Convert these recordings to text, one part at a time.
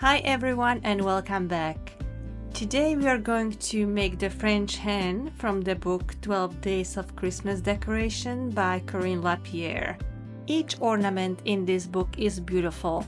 Hi everyone and welcome back. Today we are going to make the French Hen from the book 12 Days of Christmas Decoration by Corinne Lapierre. Each ornament in this book is beautiful,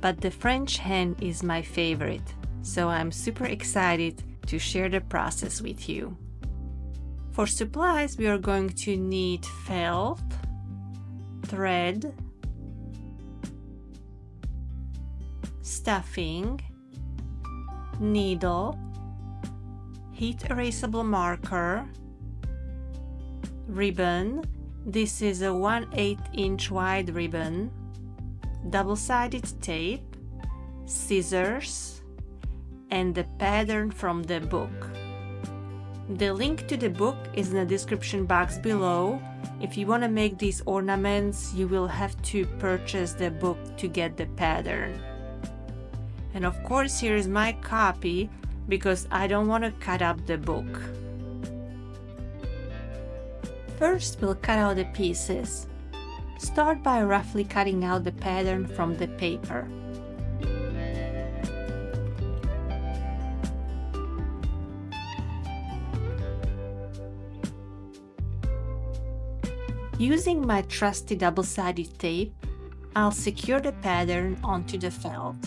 but the French Hen is my favorite, so I'm super excited to share the process with you. For supplies, we are going to need felt, thread, stuffing, needle, heat erasable marker, ribbon. This is a 1/8 inch wide ribbon, double-sided tape, scissors, and the pattern from the book. The link to the book is in the description box below. If you want to make these ornaments, you will have to purchase the book to get the pattern. And of course, here is my copy because I don't want to cut up the book. First, we'll cut out the pieces. Start by roughly cutting out the pattern from the paper. Using my trusty double-sided tape, I'll secure the pattern onto the felt.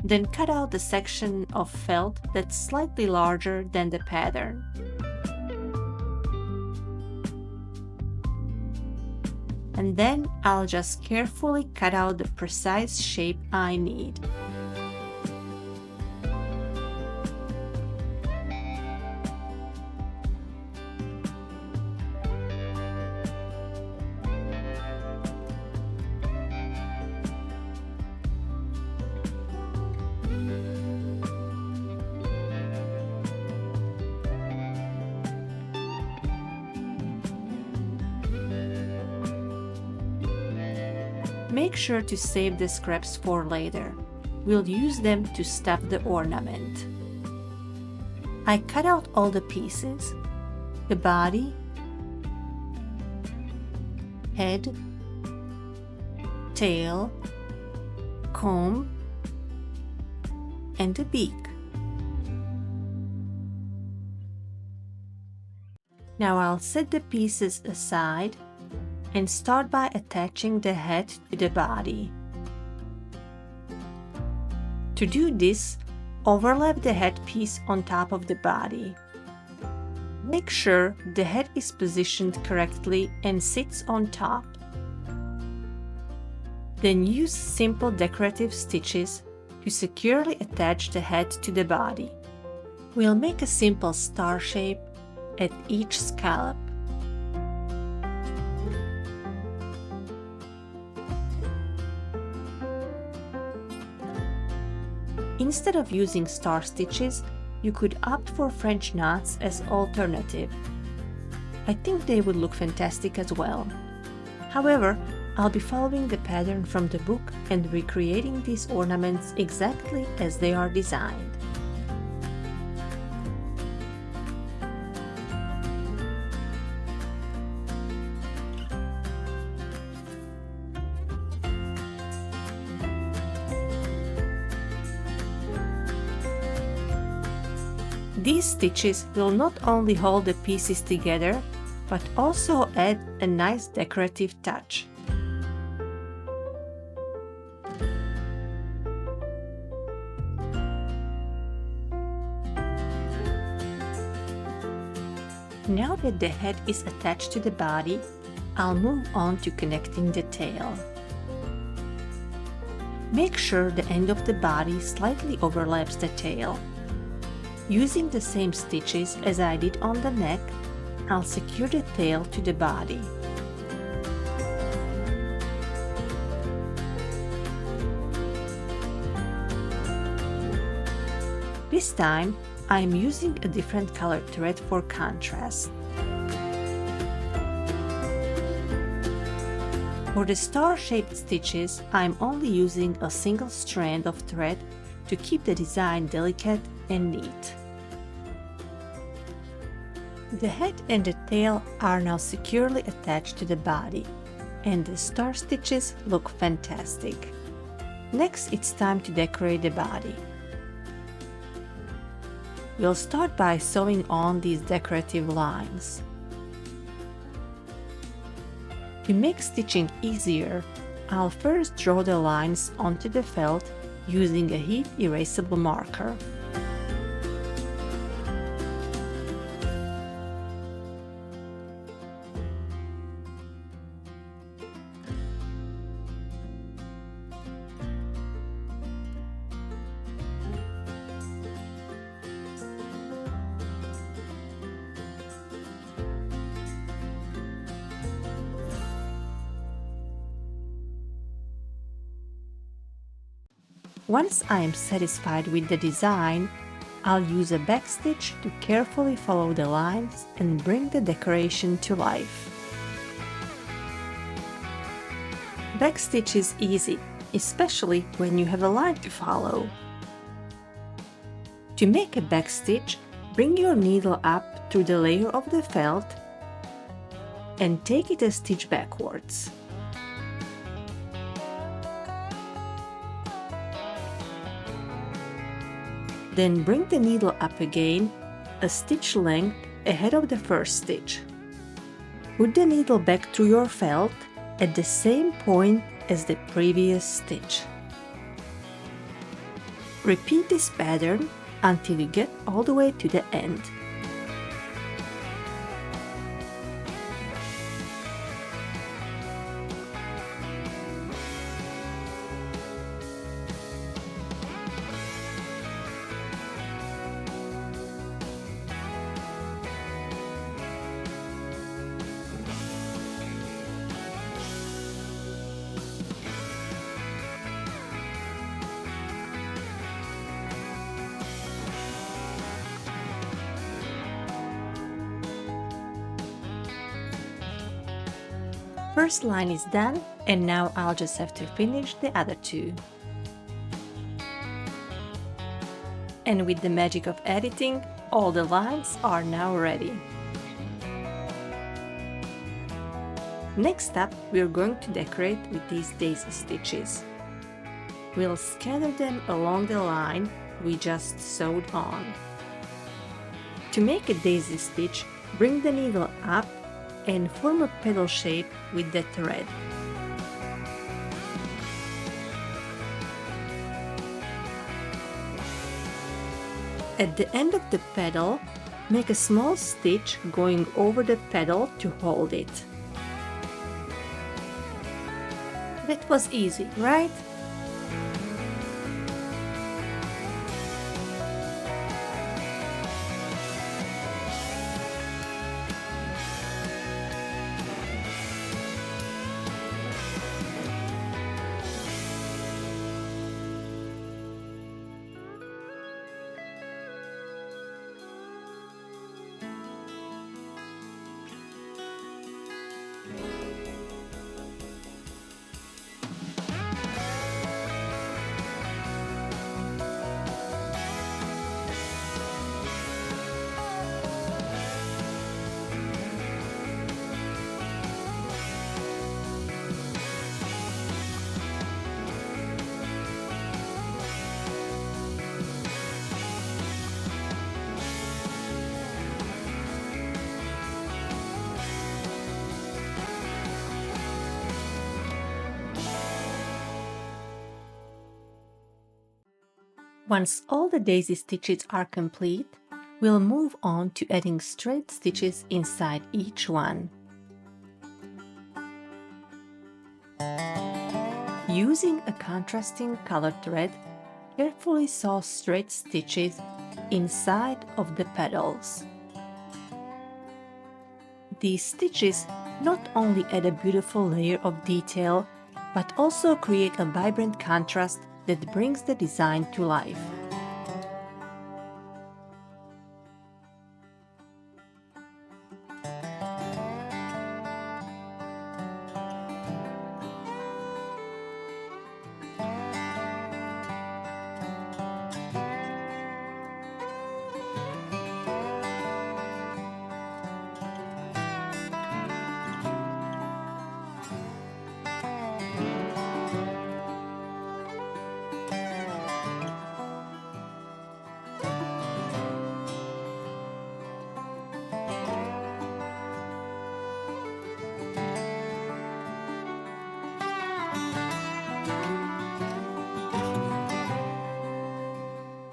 Then cut out the section of felt that's slightly larger than the pattern. And then I'll just carefully cut out the precise shape I need. Make sure to save the scraps for later. We'll use them to stuff the ornament. I cut out all the pieces: the body, head, tail, comb, and the beak. Now I'll set the pieces aside and start by attaching the head to the body. To do this, overlap the headpiece on top of the body. Make sure the head is positioned correctly and sits on top. Then use simple decorative stitches to securely attach the head to the body. We'll make a simple star shape at each scallop. Instead of using star stitches, you could opt for French knots as alternative. I think they would look fantastic as well. However, I'll be following the pattern from the book and recreating these ornaments exactly as they are designed. These stitches will not only hold the pieces together, but also add a nice decorative touch. Now that the head is attached to the body, I'll move on to connecting the tail. Make sure the end of the body slightly overlaps the tail. Using the same stitches as I did on the neck, I'll secure the tail to the body. This time, I'm using a different colored thread for contrast. For the star-shaped stitches, I'm only using a single strand of thread to keep the design delicate and neat. The head and the tail are now securely attached to the body, and the star stitches look fantastic. Next, it's time to decorate the body. We'll start by sewing on these decorative lines. To make stitching easier, I'll first draw the lines onto the felt using a heat erasable marker. Once I am satisfied with the design, I'll use a backstitch to carefully follow the lines and bring the decoration to life. Backstitch is easy, especially when you have a line to follow. To make a backstitch, bring your needle up through the layer of the felt and take it a stitch backwards. Then bring the needle up again, a stitch length ahead of the first stitch. Put the needle back through your felt at the same point as the previous stitch. Repeat this pattern until you get all the way to the end. First line is done, and now I'll just have to finish the other two. And with the magic of editing, all the lines are now ready. Next up, we're going to decorate with these daisy stitches. We'll scatter them along the line we just sewed on. To make a daisy stitch, bring the needle up and form a petal shape with the thread. At the end of the petal, make a small stitch going over the petal to hold it. That was easy, right? Once all the daisy stitches are complete, we'll move on to adding straight stitches inside each one. Using a contrasting colored thread, carefully sew straight stitches inside of the petals. These stitches not only add a beautiful layer of detail, but also create a vibrant contrast that brings the design to life.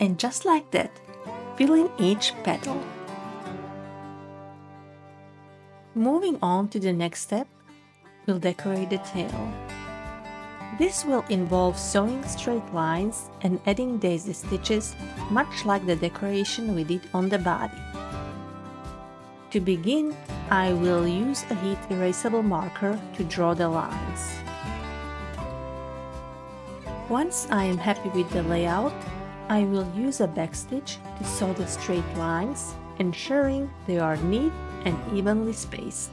And just like that, fill in each petal. Moving on to the next step, we'll decorate the tail. This will involve sewing straight lines and adding daisy stitches, much like the decoration we did on the body. To begin, I will use a heat erasable marker to draw the lines. Once I am happy with the layout, I will use a backstitch to sew the straight lines, ensuring they are neat and evenly spaced.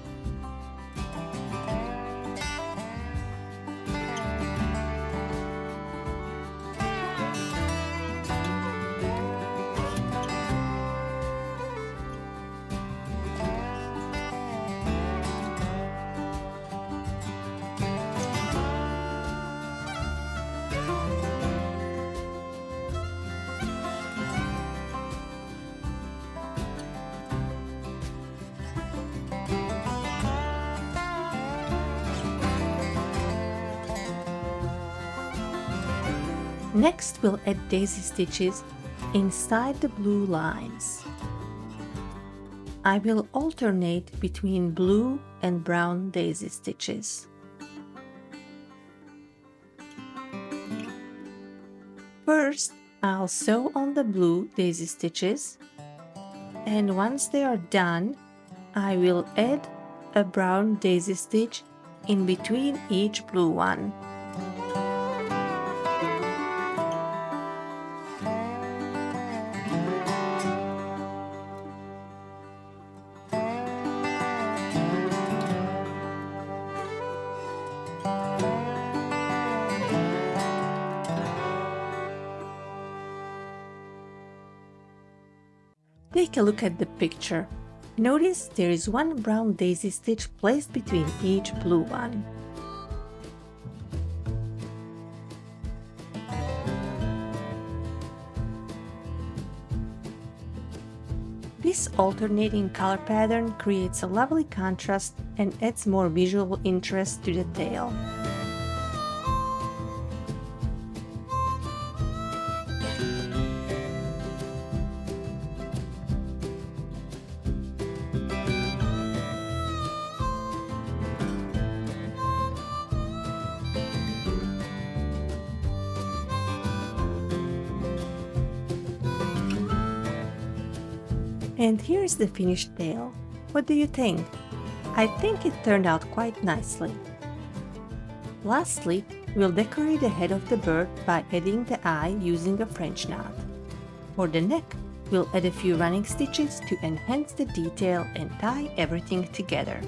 Next, we'll add daisy stitches inside the blue lines. I will alternate between blue and brown daisy stitches. First, I'll sew on the blue daisy stitches, and once they are done, I will add a brown daisy stitch in between each blue one. Take a look at the picture. Notice there is one brown daisy stitch placed between each blue one. This alternating color pattern creates a lovely contrast and adds more visual interest to the tail. And here's the finished tail. What do you think? I think it turned out quite nicely. Lastly, we'll decorate the head of the bird by adding the eye using a French knot. For the neck, we'll add a few running stitches to enhance the detail and tie everything together.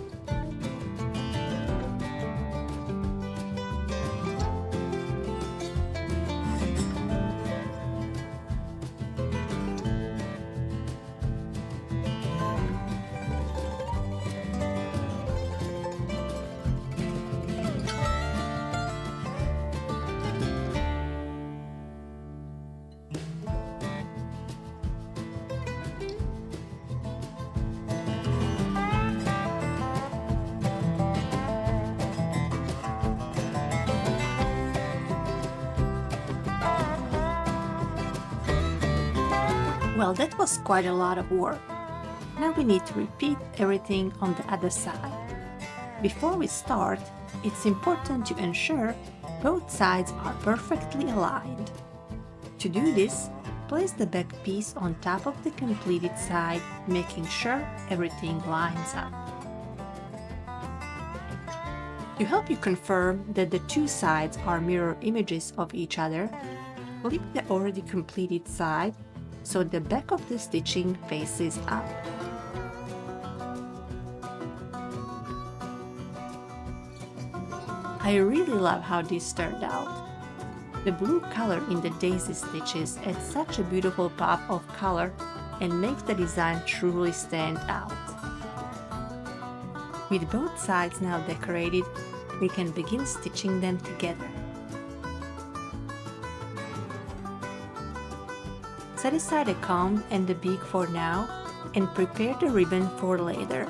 Well, that was quite a lot of work. Now we need to repeat everything on the other side. Before we start, it's important to ensure both sides are perfectly aligned. To do this, place the back piece on top of the completed side, making sure everything lines up. To help you confirm that the two sides are mirror images of each other, flip the already completed side so the back of the stitching faces up. I really love how this turned out. The blue color in the daisy stitches adds such a beautiful pop of color and makes the design truly stand out. With both sides now decorated, we can begin stitching them together. Set aside a comb and the beak for now and prepare the ribbon for later.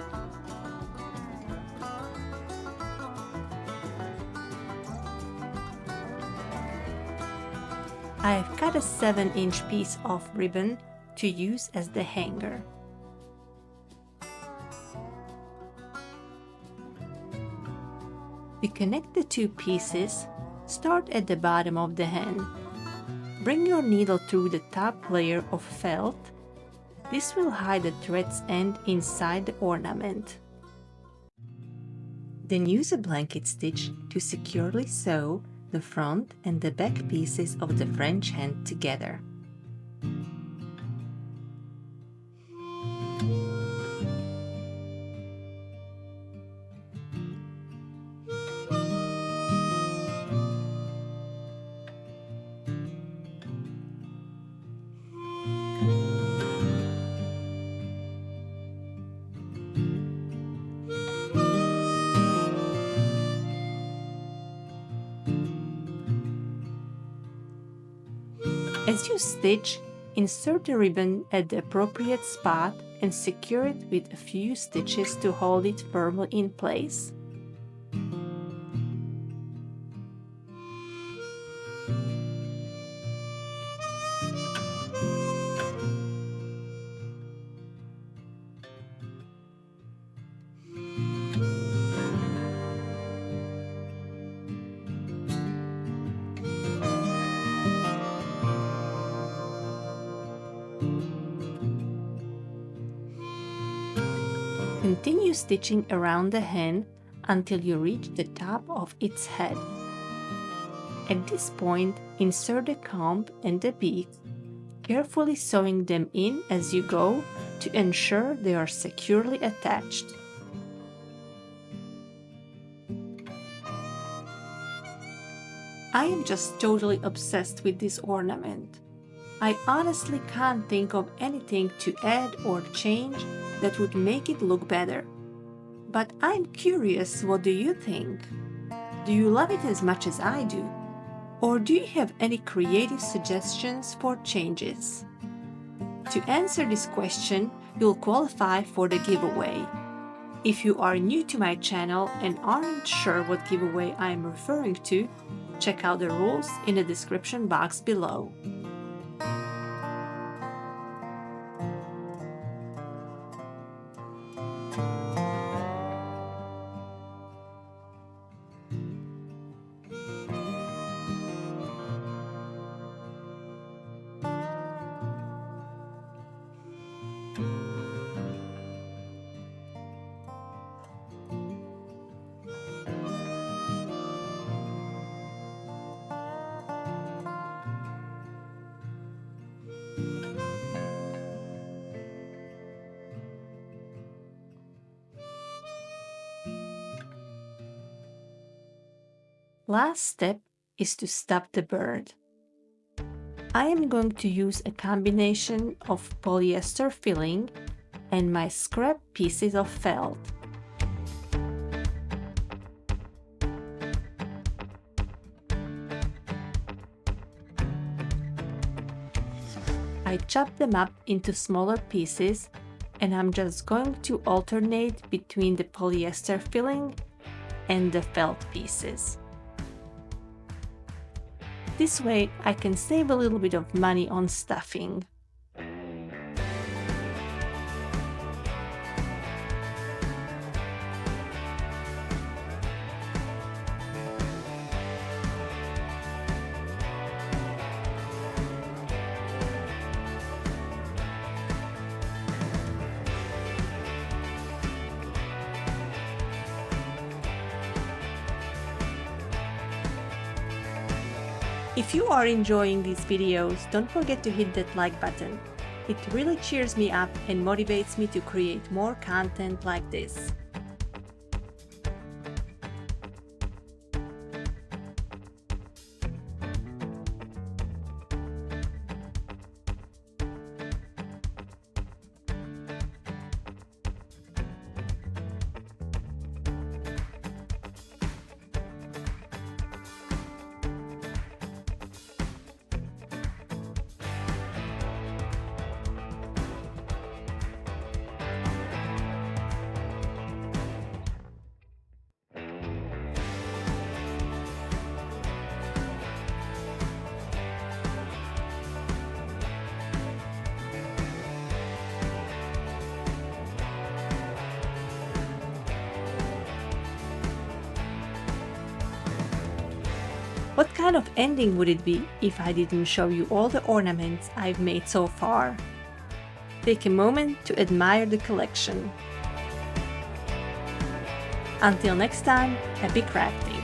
I've cut a 7-inch piece of ribbon to use as the hanger. To connect the two pieces, start at the bottom of the hen. Bring your needle through the top layer of felt. This will hide the thread's end inside the ornament. Then use a blanket stitch to securely sew the front and the back pieces of the French hen together. As you stitch, insert the ribbon at the appropriate spot and secure it with a few stitches to hold it firmly in place. Continue stitching around the hen until you reach the top of its head. At this point, insert the comb and the beak, carefully sewing them in as you go to ensure they are securely attached. I am just totally obsessed with this ornament. I honestly can't think of anything to add or change that would make it look better. But I'm curious, what do you think? Do you love it as much as I do? Or do you have any creative suggestions for changes? To answer this question, you'll qualify for the giveaway. If you are new to my channel and aren't sure what giveaway I am referring to, check out the rules in the description box below. Last step is to stop the bird. I am going to use a combination of polyester filling and my scrap pieces of felt. I chop them up into smaller pieces and I'm just going to alternate between the polyester filling and the felt pieces. This way I can save a little bit of money on stuffing. If you are enjoying these videos, don't forget to hit that like button. It really cheers me up and motivates me to create more content like this. kind of ending would it be if I didn't show you all the ornaments I've made so far? Take a moment to admire the collection. Until next time, happy crafting!